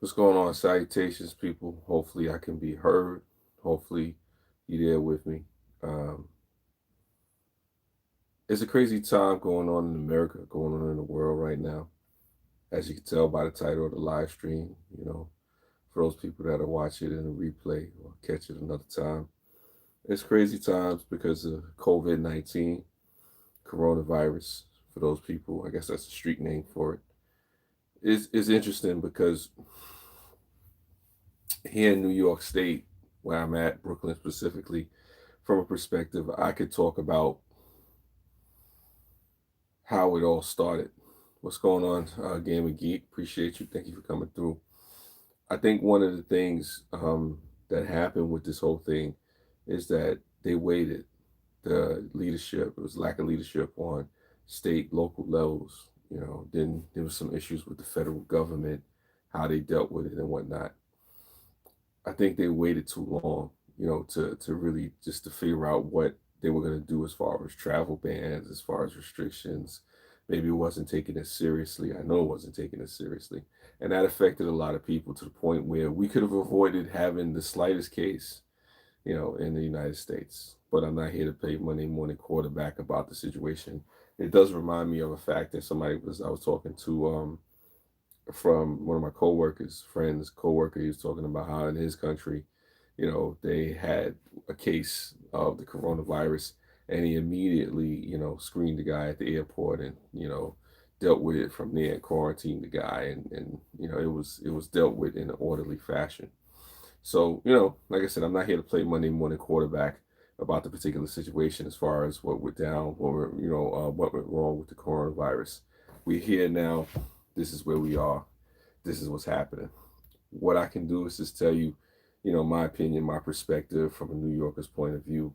What's going on? Salutations, people. Hopefully, I can be heard. Hopefully, you're there with me. Um, it's a crazy time going on in America, going on in the world right now. As you can tell by the title of the live stream, for those people that will watch it in a replay or catch it another time, it's crazy times because of COVID-19, coronavirus. For those people, I guess that's a street name for it. It's interesting because here in New York State, where I'm at, Brooklyn specifically, from a perspective, I could talk about how it all started. What's going on, Game and Geek? Appreciate you. Thank you for coming through. I think one of the things that happened with this whole thing is that they waited. The leadership, it was lack of leadership on state, local levels. Then there was some issues with the federal government, how they dealt with it and whatnot. I think they waited too long, to really just to figure out what they were going to do as far as travel bans, as far as restrictions. Maybe it wasn't taken as seriously. I know it wasn't taken as seriously. And that affected a lot of people to the point where we could have avoided having the slightest case, in the United States. But I'm not here to play Monday morning quarterback about the situation. It does remind me of a fact that I was talking to from one of my coworkers, friends, coworker. He was talking about how in his country, they had a case of the coronavirus, and he immediately, screened the guy at the airport, and dealt with it from there and quarantined the guy, and it was dealt with in an orderly fashion. So like I said, I'm not here to play Monday morning quarterback about the particular situation as far as what went down or what went wrong with the coronavirus. We're here now. This is where we are. This is what's happening. What I can do is just tell you, my opinion, my perspective from a New Yorker's point of view.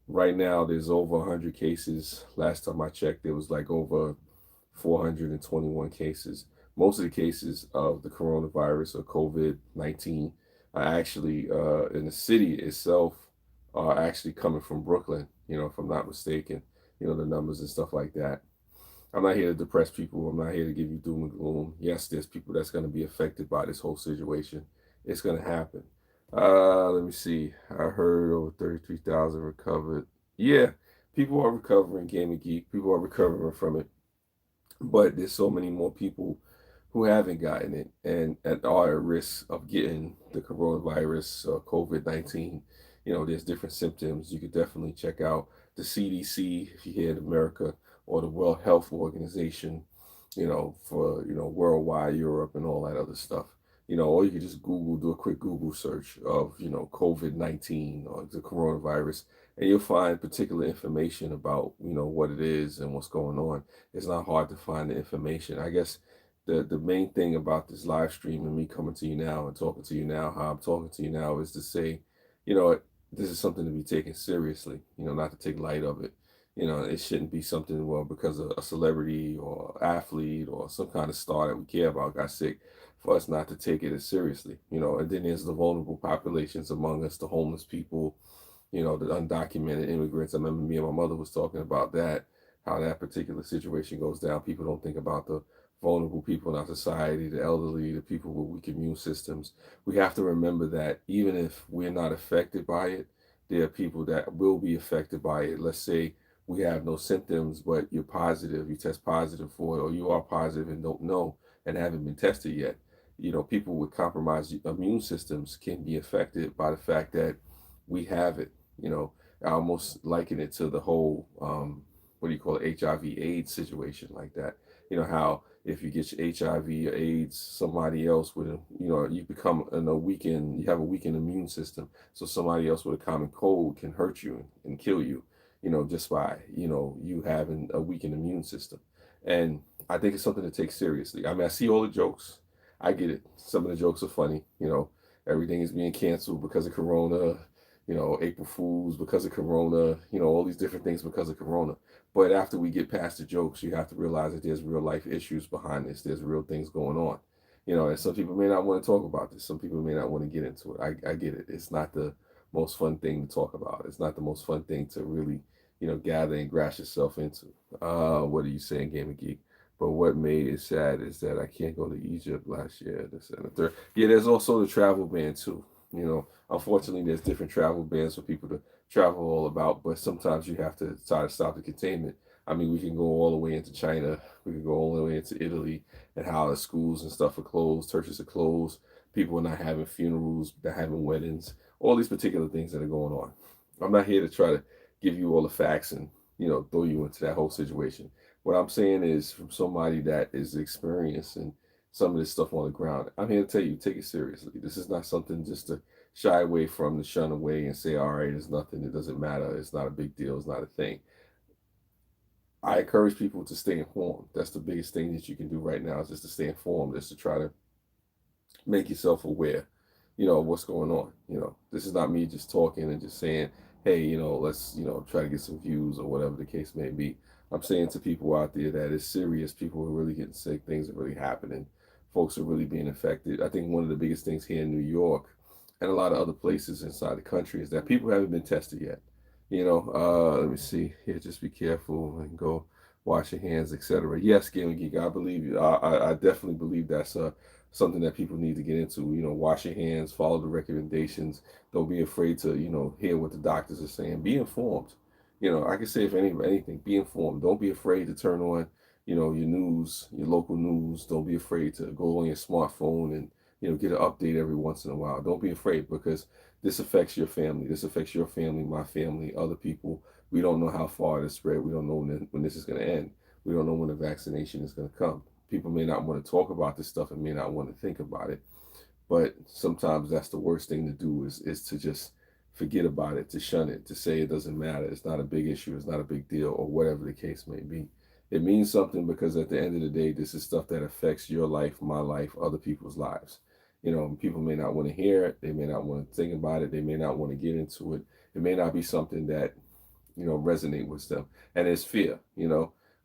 Right now, there's over 100 cases. Last time I checked, there was like over 421 cases. Most of the cases of the coronavirus or COVID-19 are actually in the city itself, are actually coming from Brooklyn, if I'm not mistaken, the numbers and stuff like that. I'm not here to depress people. I'm not here to give you doom and gloom. Yes, there's people that's going to be affected by this whole situation. It's going to happen. Let me see. I heard over 33,000 recovered. Yeah, people are recovering, Gaming Geek. People are recovering from it. But there's so many more people who haven't gotten it and are at risk of getting the coronavirus or COVID-19. There's different symptoms. You could definitely check out the CDC if you're here in America, or the World Health Organization, for, worldwide, Europe, and all that other stuff. Or you could just do a quick Google search of, COVID-19 or the coronavirus, and you'll find particular information about, what it is and what's going on. It's not hard to find the information. I guess the main thing about this live stream and me coming to you now and talking to you now, how I'm talking to you now, is to say, you know, this is something to be taken seriously, not to take light of it. It shouldn't be something, well, because a celebrity or athlete or some kind of star that we care about got sick, for us not to take it as seriously, and then there's the vulnerable populations among us, the homeless people, the undocumented immigrants. I remember me and my mother was talking about that, how that particular situation goes down. People don't think about the vulnerable people in our society, the elderly, the people with weak immune systems. We have to remember that even if we're not affected by it, there are people that will be affected by it. Let's say we have no symptoms, but you're positive, you test positive for it, or you are positive and don't know and haven't been tested yet. People with compromised immune systems can be affected by the fact that we have it. I almost liken it to the whole, what do you call it, HIV/AIDS situation like that. How if you get your HIV or AIDS, somebody else with you become in a weakened, you have a weakened immune system. So somebody else with a common cold can hurt you and kill you, just by, you having a weakened immune system. And I think it's something to take seriously. I mean, I see all the jokes. I get it. Some of the jokes are funny. Everything is being canceled because of Corona, April Fools because of Corona, all these different things because of Corona. But after we get past the jokes, you have to realize that there's real life issues behind this. There's real things going on. And some people may not want to talk about this. Some people may not want to get into it. I get it. It's not the most fun thing to talk about. It's not the most fun thing to really, gather and grash yourself into. What are you saying, Gamer Geek? But what made it sad is that I can't go to Egypt last year, this and the third. Yeah, there's also the travel ban too. Unfortunately, there's different travel bans for people to travel all about, but sometimes you have to try to stop the containment. I mean, we can go all the way into China, we can go all the way into Italy, and how the schools and stuff are closed, churches are closed, people are not having funerals, they're having weddings, all these particular things that are going on. I'm not here to try to give you all the facts and throw you into that whole situation. What I'm saying is from somebody that is experiencing some of this stuff on the ground. I'm here to tell you, take it seriously. This is not something just to shy away from, to shun away and say, all right, it's nothing, it doesn't matter, it's not a big deal, it's not a thing. I encourage people to stay informed. That's the biggest thing that you can do right now, is just to stay informed, is to try to make yourself aware, of what's going on. This is not me just talking and just saying, hey, let's, try to get some views or whatever the case may be. I'm saying to people out there that it's serious. People are really getting sick. Things are really happening. Folks are really being affected. I think one of the biggest things here in New York and a lot of other places inside the country is that people haven't been tested yet. Let me see here. Just be careful and go wash your hands, etc. Yes, Gaming Geek, I believe you. I definitely believe that's something that people need to get into. Wash your hands, follow the recommendations. Don't be afraid to, hear what the doctors are saying. Be informed. I can say if anything, be informed. Don't be afraid to turn on, your news, your local news. Don't be afraid to go on your smartphone and, get an update every once in a while. Don't be afraid, because this affects your family. This affects your family, my family, other people. We don't know how far it spread. We don't know when this is going to end. We don't know when the vaccination is going to come. People may not want to talk about this stuff and may not want to think about it, but sometimes that's the worst thing to do, is to just forget about it, to shun it, to say it doesn't matter, it's not a big issue, it's not a big deal, or whatever the case may be. It means something, because at the end of the day, this is stuff that affects your life, my life, other people's lives. People may not want to hear it, they may not want to think about it, they may not want to get into it. It may not be something that resonate with them. And it's fear.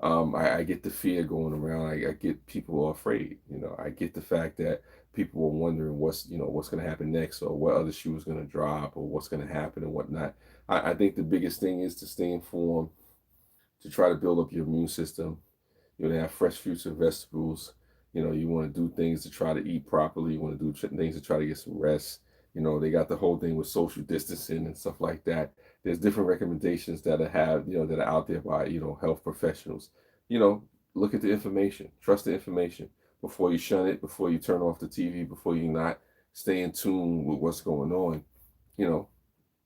I get the fear going around. I get people are afraid. I get the fact that people are wondering what's going to happen next, or what other shoe is going to drop, or what's going to happen and whatnot. I think the biggest thing is to stay informed, to try to build up your immune system. They have fresh fruits and vegetables. You want to do things to try to eat properly. You want to do things to try to get some rest. They got the whole thing with social distancing and stuff like that. There's different recommendations that that are out there by, health professionals. You know, Look at the information, trust the information before you shun it, before you turn off the TV, before you not stay in tune with what's going on. You know,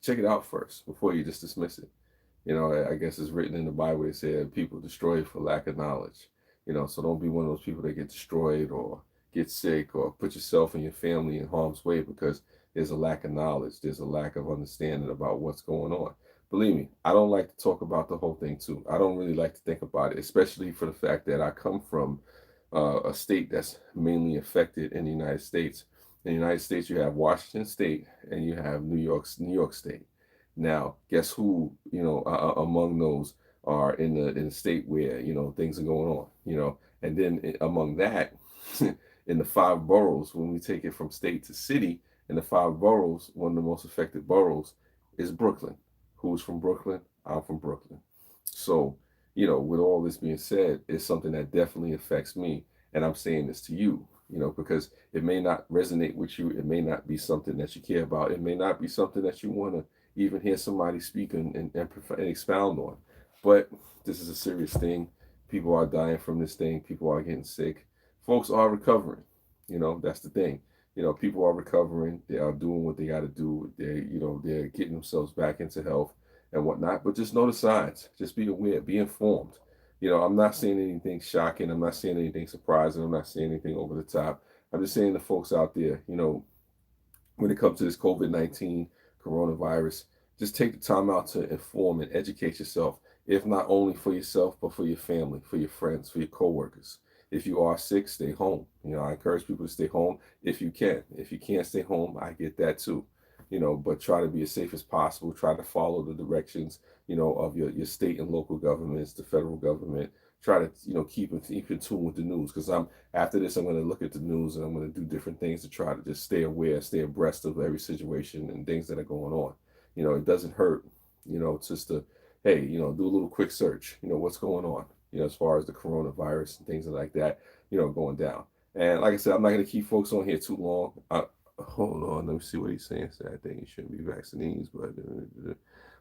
Check it out first before you just dismiss it. I guess it's written in the Bible. It said people destroy for lack of knowledge. So don't be one of those people that get destroyed or get sick or put yourself and your family in harm's way because there's a lack of knowledge. There's a lack of understanding about what's going on. Believe me, I don't like to talk about the whole thing too. I don't really like to think about it, especially for the fact that I come from a state that's mainly affected in the United States. In the United States, you have Washington State and you have New York State. Now, guess who, among those are in the state where, things are going on, and then among that, in the five boroughs, when we take it from state to city, in the five boroughs, one of the most affected boroughs is Brooklyn. Who's from Brooklyn? I'm from Brooklyn. So, with all this being said, it's something that definitely affects me. And I'm saying this to you, because it may not resonate with you. It may not be something that you care about. It may not be something that you want to even hear somebody speak and expound on. But this is a serious thing. People are dying from this thing. People are getting sick. Folks are recovering. That's the thing. People are recovering. They are doing what they got to do. They're getting themselves back into health and whatnot. But just know the signs. Just be aware. Be informed. I'm not saying anything shocking. I'm not saying anything surprising. I'm not saying anything over the top. I'm just saying to folks out there, when it comes to this COVID-19 coronavirus, just take the time out to inform and educate yourself, if not only for yourself, but for your family, for your friends, for your coworkers. If you are sick, stay home. I encourage people to stay home if you can. If you can't stay home, I get that too. But try to be as safe as possible. Try to follow the directions, of your state and local governments, the federal government. Try to, keep in tune with the news, because after this, I'm going to look at the news and I'm going to do different things to try to just stay aware, stay abreast of every situation and things that are going on. It doesn't hurt, just to, hey, do a little quick search, what's going on. as far as the coronavirus and things like that, going down. And like I said, I'm not going to keep folks on here too long. Hold on, let me see what he's saying. So I think it shouldn't be vaccines, but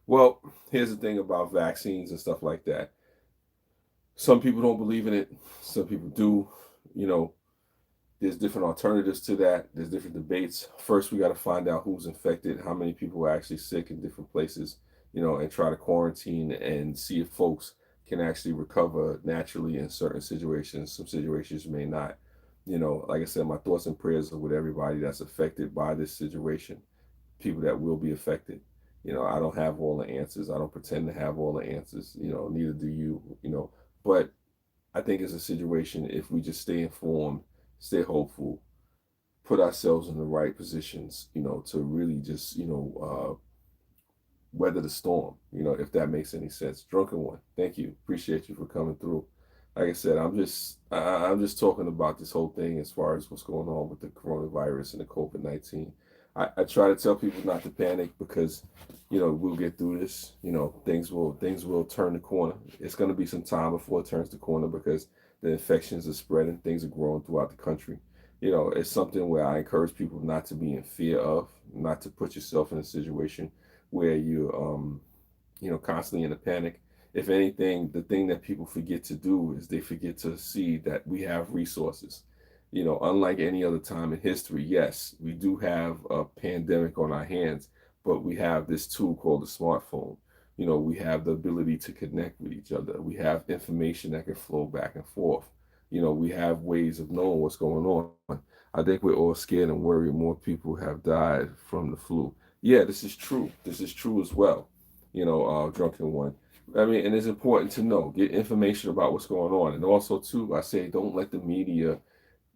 well, here's the thing about vaccines and stuff like that. Some people don't believe in it. Some people do. You know, there's different alternatives to that. There's different debates. First, we got to find out who's infected, how many people are actually sick in different places, and try to quarantine and see if folks can actually recover naturally in certain situations. Some situations may not. Like I said, my thoughts and prayers are with everybody that's affected by this situation, people that will be affected. I don't have all the answers. I don't pretend to have all the answers. Neither do you. But I think it's a situation if we just stay informed, stay hopeful, put ourselves in the right positions, to really just, weather the storm, if that makes any sense. Drunken one, thank you. Appreciate you for coming through. Like I said, I'm just talking about this whole thing as far as what's going on with the coronavirus and the COVID-19. I try to tell people not to panic because, we'll get through this. Things will turn the corner. It's going to be some time before it turns the corner because the infections are spreading, things are growing throughout the country. It's something where I encourage people not to be in fear of, not to put yourself in a situation where constantly in a panic. If anything, the thing that people forget to do is they forget to see that we have resources. Unlike any other time in history, yes, we do have a pandemic on our hands, but we have this tool called the smartphone. We have the ability to connect with each other. We have information that can flow back and forth. We have ways of knowing what's going on. I think we're all scared and worried more people have died from the flu. Yeah, this is true. This is true as well. Drunken one. I mean, and it's important to know, get information about what's going on. And also, too, I say don't let the media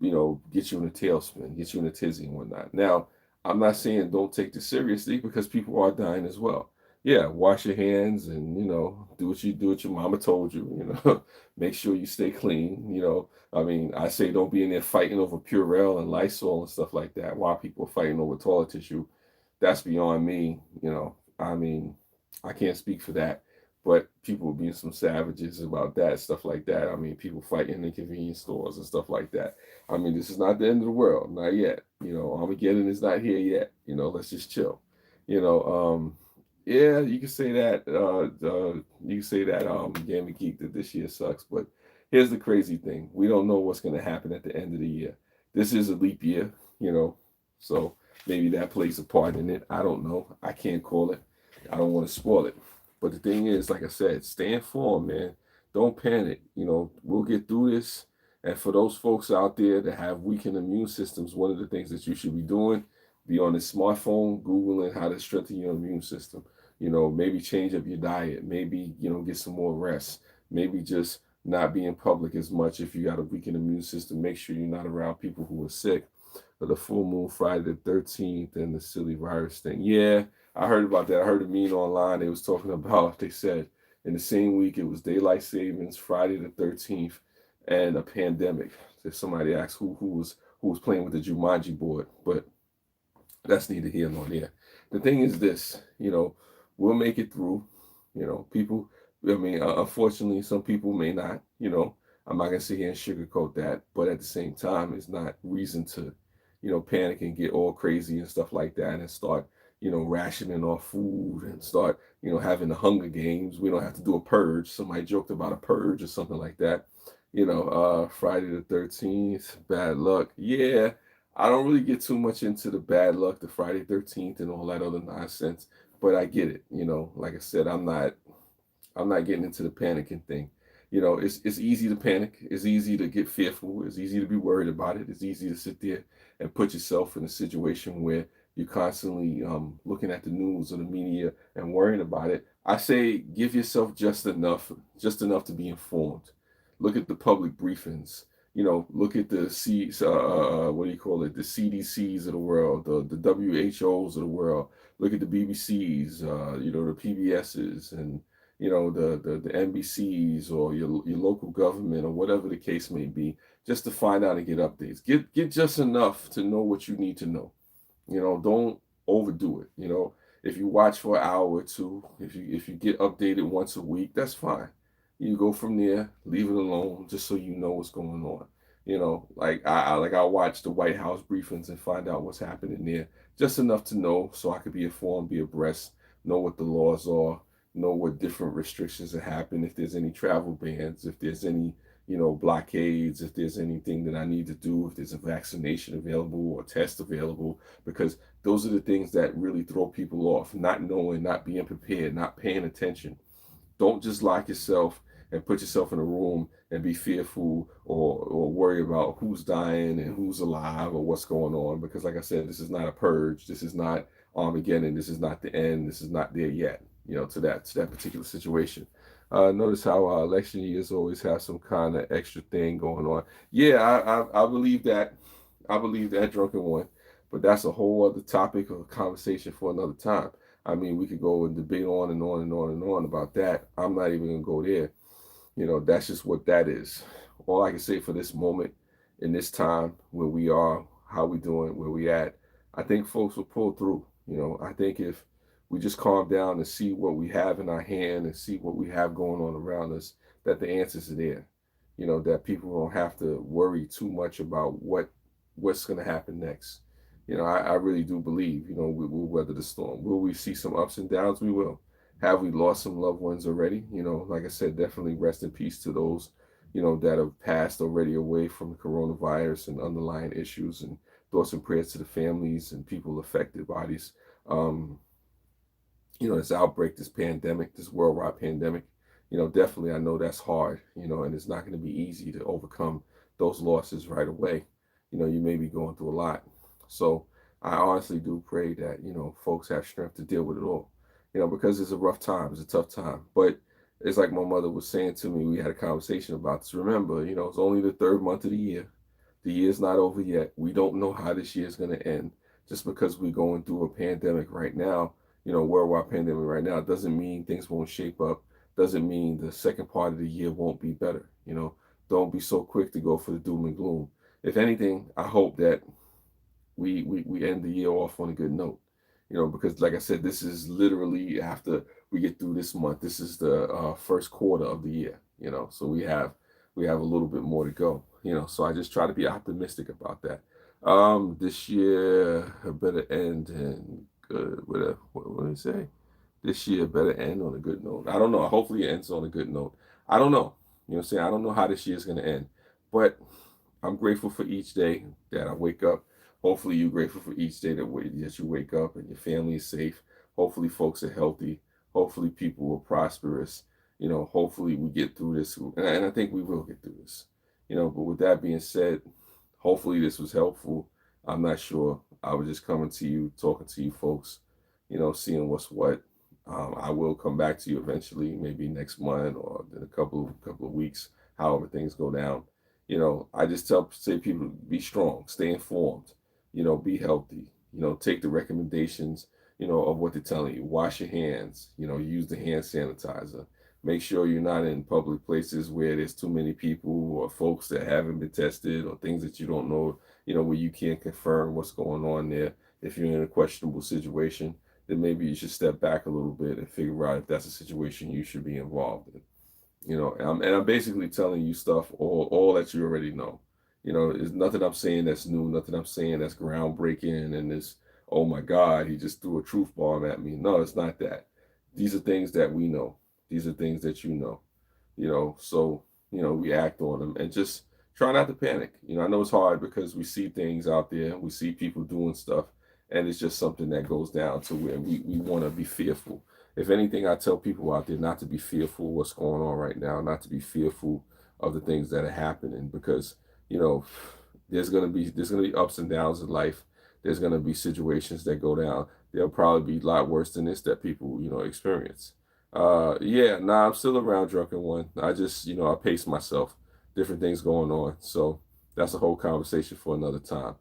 get you in a tailspin, get you in a tizzy and whatnot. Now, I'm not saying don't take this seriously because people are dying as well. Yeah, wash your hands and do what you do what your mama told you. Make sure you stay clean. I mean, I say don't be in there fighting over Purell and Lysol and stuff like that while people are fighting over toilet tissue. That's beyond me. I mean, I can't speak for that. But people being some savages about that, stuff like that. I mean, people fighting in convenience stores and stuff like that. I mean, this is not the end of the world, not yet. Armageddon is not here yet. Let's just chill. You know, yeah, you can say that. You can say that. Game of Geek that this year sucks, but here's the crazy thing: we don't know what's going to happen at the end of the year. This is a leap year, so maybe that plays a part in it. I don't know. I can't call it. I don't want to spoil it. But the thing is, like I said, stay informed, man. Don't panic. We'll get through this. And for those folks out there that have weakened immune systems, one of the things that you should be doing, be on the smartphone, Googling how to strengthen your immune system. Maybe change up your diet. Maybe, get some more rest. Maybe just not be in public as much if you got a weakened immune system. Make sure you're not around people who are sick. But the full moon Friday the 13th and the silly virus thing. Yeah, I heard about that. I heard a meme online. They was talking about, they said in the same week it was daylight savings, Friday the 13th, and a pandemic. If somebody asked who was playing with the Jumanji board, but that's neither here nor there. The thing is this, we'll make it through. People. I mean, unfortunately, some people may not. I'm not gonna sit here and sugarcoat that, but at the same time, it's not reason to, panic and get all crazy and stuff like that, and start, rationing off food and start, having the Hunger Games. We don't have to do a purge. Somebody joked about a purge or something like that. Friday the 13th, bad luck. Yeah, I don't really get too much into the bad luck, the Friday 13th and all that other nonsense, but I get it. Like I said, I'm not getting into the panicking thing. It's easy to panic. It's easy to get fearful. It's easy to be worried about it. It's easy to sit there and put yourself in a situation where you're constantly looking at the news or the media and worrying about it. I say give yourself just enough to be informed. Look at the public briefings. Look at the what do you call it? The CDCs of the world, the WHOs of the world. Look at the BBCs, the PBSs, and the NBCs or your local government or whatever the case may be, just to find out and get updates. Get just enough to know what you need to know. Don't overdo it. If you watch for an hour or two, if you get updated once a week, that's fine. You go from there, leave it alone, just so you know what's going on. Like I'll watch the White House briefings and find out what's happening there, just enough to know so I could be informed, be abreast, know what the laws are, know what different restrictions have happened, if there's any travel bans, if there's any, blockades, if there's anything that I need to do, if there's a vaccination available or test available, because those are the things that really throw people off, not knowing, not being prepared, not paying attention. Don't just lock yourself and put yourself in a room and be fearful or worry about who's dying and who's alive or what's going on. Because, like I said, this is not a purge. This is not Armageddon. This is not the end. This is not there yet. To that particular situation. Notice how election years always have some kind of extra thing going on. Yeah, I believe that. I believe that, drunken one. But that's a whole other topic of conversation for another time. I mean, we could go and debate on and on and on and on about that. I'm not even gonna go there. That's just what that is. All I can say for this moment, in this time, where we are, how we doing, where we at, I think folks will pull through. I think if we just calm down and see what we have in our hand and see what we have going on around us, that the answers are there. That people don't have to worry too much about what's going to happen next. I really do believe, we'll weather the storm. Will we see some ups and downs? We will. Have we lost some loved ones already? Like I said, definitely rest in peace to those, that have passed already away from the coronavirus and underlying issues, and thoughts and prayers to the families and people affected by these, um, this outbreak, this pandemic, this worldwide pandemic. Definitely I know that's hard, and it's not going to be easy to overcome those losses right away. You may be going through a lot. So I honestly do pray that, folks have strength to deal with it all, because it's a rough time, it's a tough time. But it's like my mother was saying to me, we had a conversation about this. Remember, it's only the third month of the year. The year's not over yet. We don't know how this year's going to end. Just because we're going through a pandemic right now, worldwide pandemic right now, doesn't mean things won't shape up. Doesn't mean the second part of the year won't be better. Don't be so quick to go for the doom and gloom. If anything, I hope that we end the year off on a good note. Because like I said, this is literally after we get through this month. This is the first quarter of the year. So we have a little bit more to go. So I just try to be optimistic about that. This year better end and good. What do you say? This year better end on a good note. I don't know. Hopefully it ends on a good note. I don't know. You know what I'm saying? I don't know how this year is gonna end, but I'm grateful for each day that I wake up. Hopefully, you're grateful for each day that you wake up and your family is safe. Hopefully, folks are healthy. Hopefully, people are prosperous. Hopefully, we get through this. And I think we will get through this. But with that being said, hopefully, this was helpful. I'm not sure. I was just coming to you, talking to you folks, seeing what's what. I will come back to you eventually, maybe next month or in a couple of weeks, however things go down. I just say people be strong, stay informed, be healthy, take the recommendations, of what they're telling you. Wash your hands, use the hand sanitizer. Make sure you're not in public places where there's too many people or folks that haven't been tested or things that you don't know, where you can't confirm what's going on there. If you're in a questionable situation, then maybe you should step back a little bit and figure out if that's a situation you should be involved in. And I'm basically telling you stuff all that you already know. There's nothing I'm saying that's new, nothing I'm saying that's groundbreaking and this, oh my God, he just threw a truth bomb at me. No, it's not that. These are things that we know. These are things that you know. So we act on them and just try not to panic. I know it's hard because we see things out there, we see people doing stuff, and it's just something that goes down to where we want to be fearful. If anything, I tell people out there not to be fearful of what's going on right now, not to be fearful of the things that are happening, because you know there's gonna be ups and downs in life. There's gonna be situations that go down. There'll probably be a lot worse than this that people experience. Yeah, nah, I'm still around, drunken one. I just I pace myself. Different things going on, so that's a whole conversation for another time.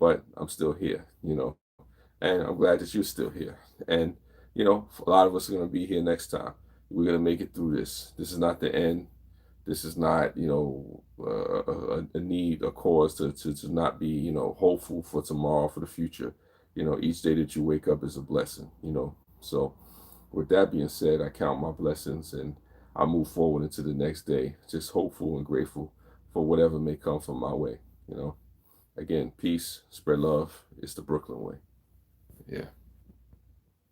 But I'm still here, and I'm glad that you're still here. And a lot of us are going to be here next time. We're going to make it through this. This is not the end. This is not, a need, a cause to not be, hopeful for tomorrow, for the future. Each day that you wake up is a blessing. So with that being said, I count my blessings and I move forward into the next day, just hopeful and grateful for whatever may come from my way. You know, again, peace, spread love. It's the Brooklyn way. Yeah.